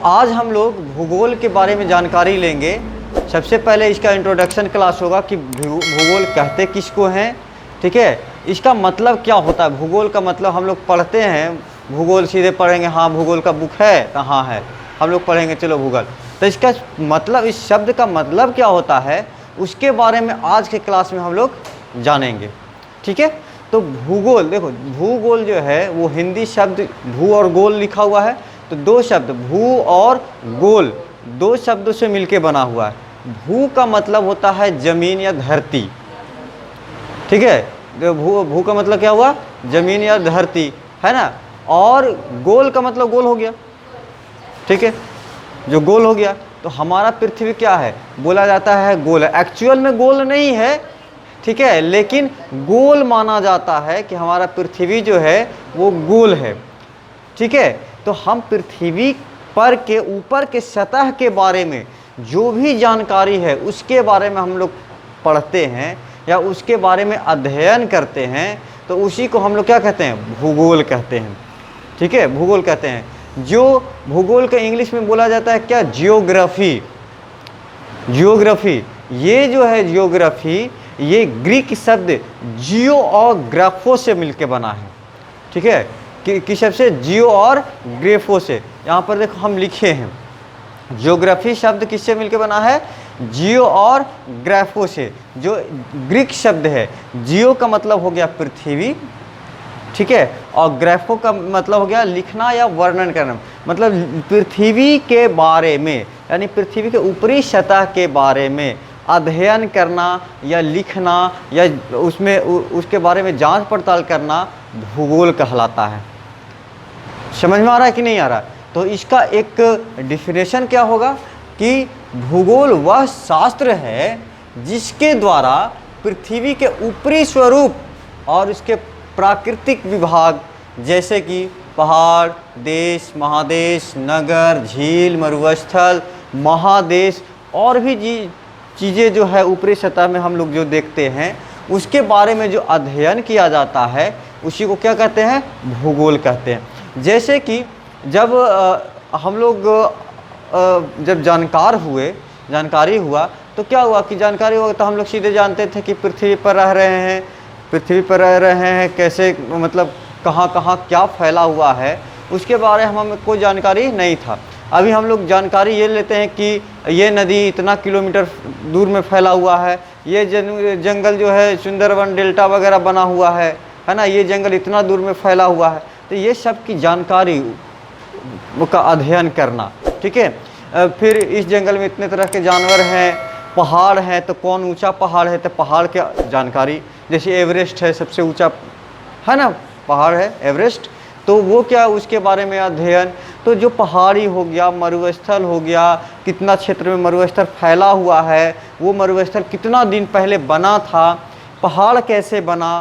आज हम लोग भूगोल के बारे में जानकारी लेंगे। सबसे पहले इसका इंट्रोडक्शन क्लास होगा कि भूगोल कहते किसको हैं, ठीक है। इसका मतलब क्या होता है, भूगोल का मतलब हम लोग पढ़ते हैं, भूगोल सीधे पढ़ेंगे, हाँ भूगोल का बुक है कहाँ है, हम लोग पढ़ेंगे चलो भूगोल। तो इसका मतलब, इस शब्द का मतलब क्या होता है, उसके बारे में आज के क्लास में हम लोग जानेंगे, ठीक है। तो भूगोल, देखो भूगोल जो है वो हिंदी शब्द भू और गोल लिखा हुआ है, तो दो शब्द भू और गोल दो शब्दों से मिलके बना हुआ है। भू का मतलब होता है जमीन या धरती, ठीक है। तो भू का मतलब क्या हुआ, जमीन या धरती, है ना। और गोल का मतलब गोल हो गया, ठीक है, जो गोल हो गया। तो हमारा पृथ्वी क्या है, बोला जाता है गोल है, एक्चुअल में गोल नहीं है, ठीक है, लेकिन गोल माना जाता है कि हमारा पृथ्वी जो है वो गोल है, ठीक है। तो हम पृथ्वी पर के ऊपर के सतह के बारे में जो भी जानकारी है उसके बारे में हम लोग पढ़ते हैं या उसके बारे में अध्ययन करते हैं, तो उसी को हम लोग क्या कहते हैं, भूगोल कहते हैं, ठीक है, भूगोल कहते हैं। जो भूगोल का इंग्लिश में बोला जाता है क्या, जियोग्राफी। जियोग्राफी, ये जो है जियोग्राफी, ये ग्रीक शब्द जियो और ग्राफो से मिलके बना है, ठीक है। किस शब्द से, जियो और ग्रेफो से। यहाँ पर देखो हम लिखे हैं, जियोग्राफी शब्द किससे मिलके बना है, जियो और ग्राफो से। जो ग्रीक शब्द है, जियो का मतलब हो गया पृथ्वी, ठीक है, और ग्राफो का मतलब हो गया लिखना या वर्णन करना, मतलब पृथ्वी के बारे में, यानी पृथ्वी के ऊपरी सतह के बारे में अध्ययन करना या लिखना या उसमें उसके बारे में जांच पड़ताल करना भूगोल कहलाता है। समझ में आ रहा है कि नहीं आ रहा। तो इसका एक डिफिनेशन क्या होगा कि भूगोल वह शास्त्र है जिसके द्वारा पृथ्वी के ऊपरी स्वरूप और उसके प्राकृतिक विभाग, जैसे कि पहाड़, देश, महादेश, नगर, झील, मरुस्थल, महादेश और भी चीज़ें जो है ऊपरी सतह में हम लोग जो देखते हैं, उसके बारे में जो अध्ययन किया जाता है उसी को क्या कहते हैं, भूगोल कहते हैं। जैसे कि जब हम लोग जब जानकारी हुआ तो क्या हुआ कि जानकारी हुआ तो हम लोग सीधे जानते थे कि पृथ्वी पर रह रहे हैं, कैसे, मतलब कहाँ कहाँ क्या फैला हुआ है, उसके बारे में हमें कोई जानकारी नहीं था। अभी हम लोग जानकारी ये लेते हैं कि ये नदी इतना किलोमीटर दूर में फैला हुआ है, ये जंगल जो है सुंदरवन डेल्टा वगैरह बना हुआ है ना, ये जंगल इतना दूर में फैला हुआ है। तो ये सब की जानकारी का अध्ययन करना, ठीक है। फिर इस जंगल में इतने तरह के जानवर हैं, पहाड़ हैं, तो कौन ऊंचा पहाड़ है, तो पहाड़ के जानकारी, जैसे एवरेस्ट है सबसे ऊंचा, है ना, पहाड़ है एवरेस्ट, तो वो क्या, उसके बारे में अध्ययन। तो जो पहाड़ी हो गया, मरुस्थल हो गया, कितना क्षेत्र में मरुस्थल फैला हुआ है, वो मरुस्थल कितना दिन पहले बना था, पहाड़ कैसे बना,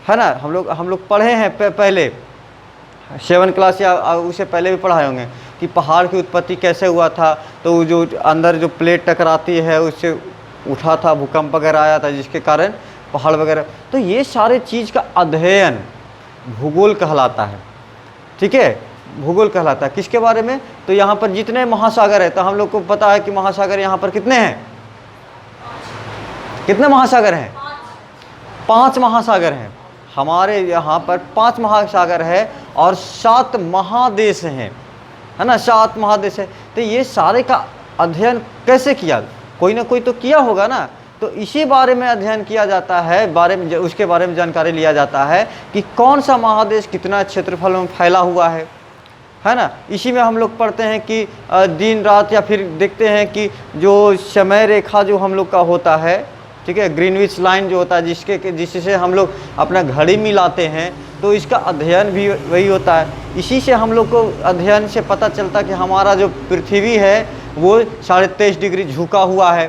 है ना। हम लोग पढ़े हैं पहले 7 क्लास या उससे पहले भी पढ़ाए होंगे कि पहाड़ की उत्पत्ति कैसे हुआ था। तो जो अंदर जो प्लेट टकराती है उससे उठा था, भूकंप वगैरह आया था जिसके कारण पहाड़ वगैरह। तो ये सारे चीज़ का अध्ययन भूगोल कहलाता है, ठीक है, भूगोल कहलाता है। किसके बारे में, तो यहाँ पर जितने महासागर है, तो हम लोग को पता है कि महासागर यहाँ पर कितने हैं, कितने महासागर हैं, 5 महासागर हैं। हमारे यहाँ पर 5 महासागर है और 7 महादेश हैं, है ना, 7 महादेश है। तो ये सारे का अध्ययन कैसे किया, कोई ना कोई तो किया होगा ना। तो इसी बारे में अध्ययन किया जाता है, उसके बारे में जानकारी लिया जाता है कि कौन सा महादेश कितना क्षेत्रफल में फैला हुआ है ना। इसी में हम लोग पढ़ते हैं कि दिन रात, या फिर देखते हैं कि जो समय रेखा जो हम लोग का होता है, ठीक है, ग्रीनविच लाइन जो होता है, जिससे हम लोग अपना घड़ी मिलाते हैं, तो इसका अध्ययन भी वही होता है। इसी से हम लोग को अध्ययन से पता चलता कि हमारा जो पृथ्वी है वो 23.5 डिग्री झुका हुआ है।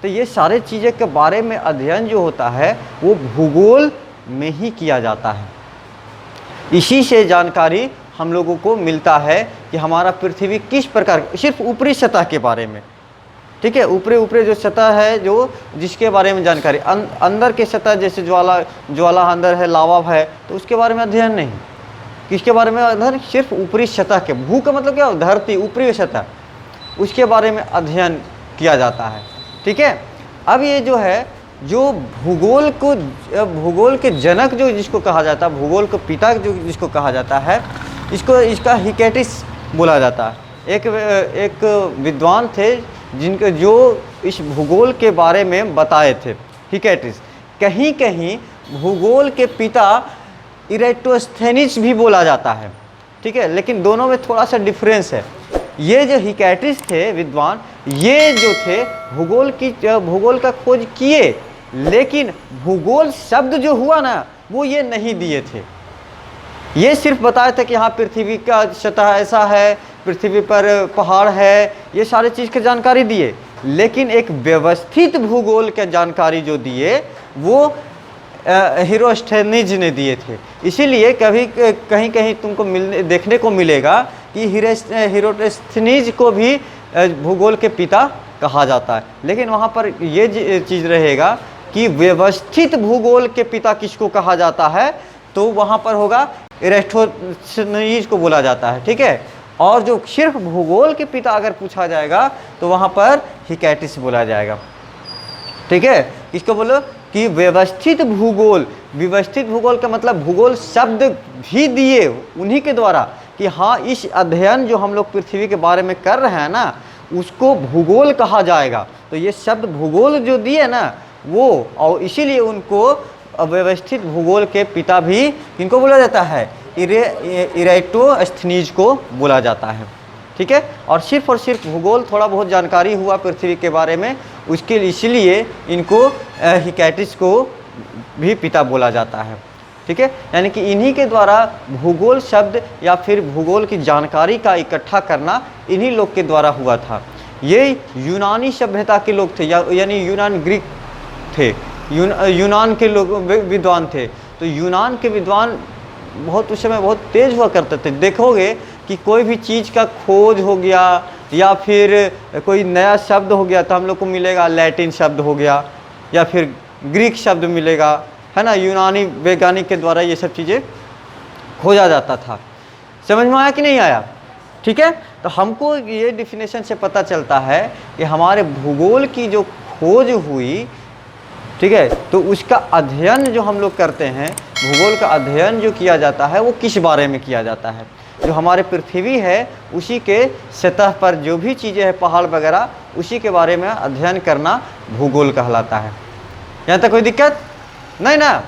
तो ये सारे चीज़ें के बारे में अध्ययन जो होता है वो भूगोल में ही किया जाता है। इसी से जानकारी हम लोगों को मिलता है कि हमारा पृथ्वी किस प्रकार, सिर्फ ऊपरी सतह के बारे में, ठीक है, ऊपरी जो सतह है, जो जिसके बारे में जानकारी, अंदर के सतह जैसे ज्वाला अंदर है, लावा है, तो उसके बारे में अध्ययन नहीं, किसके बारे में अध्ययन? सिर्फ ऊपरी सतह के, भू का मतलब क्या? धरती, ऊपरी सतह, उसके बारे में अध्ययन किया जाता है। ठीक है। अब ये जो है, जो भूगोल को, भूगोल के जनक जो जिसको कहा जाता है, भूगोल के पिता जो जिसको कहा जाता है, इसका हिकैटिस बोला जाता है। एक विद्वान थे जिनके जो इस भूगोल के बारे में बताए थे, हिकैटिस। कहीं कहीं भूगोल के पिता इरेटोस्थेनिस भी बोला जाता है। ठीक है, लेकिन दोनों में थोड़ा सा डिफरेंस है। ये जो हिकैटिस थे विद्वान, ये जो थे भूगोल का खोज किए, लेकिन भूगोल शब्द जो हुआ ना, वो ये नहीं दिए थे। ये सिर्फ बताया था कि हाँ पृथ्वी का सतह ऐसा है, पृथ्वी पर पहाड़ है, ये सारी चीज़ की जानकारी दिए, लेकिन एक व्यवस्थित भूगोल के जानकारी जो दिए वो हिरोस्थेनिज ने दिए थे। इसीलिए कभी कहीं कहीं तुमको देखने को मिलेगा कि हिरोस्थेनिज को भी भूगोल के पिता कहा जाता है, लेकिन वहाँ पर ये चीज़ रहेगा कि व्यवस्थित भूगोल के पिता किसको कहा जाता है, तो वहाँ पर होगा इरेटोस्थेनिज को बोला जाता है। ठीक है। और जो सिर्फ भूगोल के पिता अगर पूछा जाएगा तो वहाँ पर हिकैटिस बोला जाएगा। ठीक है। किसको बोलो? कि व्यवस्थित भूगोल। व्यवस्थित भूगोल का मतलब भूगोल शब्द भी दिए उन्हीं के द्वारा कि हाँ इस अध्ययन जो हम लोग पृथ्वी के बारे में कर रहे हैं ना, उसको भूगोल कहा जाएगा। तो ये शब्द भूगोल जो दिए ना वो, और इसीलिए उनको व्यवस्थित भूगोल के पिता भी किनको बोला जाता है? इरेटोस्थेनिज को बोला जाता है। ठीक है। और सिर्फ भूगोल थोड़ा बहुत जानकारी हुआ पृथ्वी के बारे में, उसके इसलिए इनको हिकैटिस को भी पिता बोला जाता है। ठीक है। यानी कि इन्हीं के द्वारा भूगोल शब्द या फिर भूगोल की जानकारी का इकट्ठा करना इन्हीं लोग के द्वारा हुआ था। ये यूनानी सभ्यता के लोग थे, यानी यूनान ग्रीक थे, यूनान के लोग विद्वान थे। तो यूनान के विद्वान उस समय बहुत तेज हुआ करते थे। देखोगे कि कोई भी चीज़ का खोज हो गया या फिर कोई नया शब्द हो गया तो हम लोग को मिलेगा लैटिन शब्द हो गया या फिर ग्रीक शब्द मिलेगा, है ना। यूनानी वैज्ञानिक के द्वारा ये सब चीज़ें खोजा जाता था। समझ में आया कि नहीं आया? ठीक है। तो हमको ये डिफिनेशन से पता चलता है कि हमारे भूगोल की जो खोज हुई, ठीक है, तो उसका अध्ययन जो हम लोग करते हैं, भूगोल का अध्ययन जो किया जाता है वो किस बारे में किया जाता है? जो हमारे पृथ्वी है उसी के सतह पर जो भी चीज़ें हैं, पहाड़ वगैरह, उसी के बारे में अध्ययन करना भूगोल कहलाता है। यहाँ तक कोई दिक्कत नहीं ना?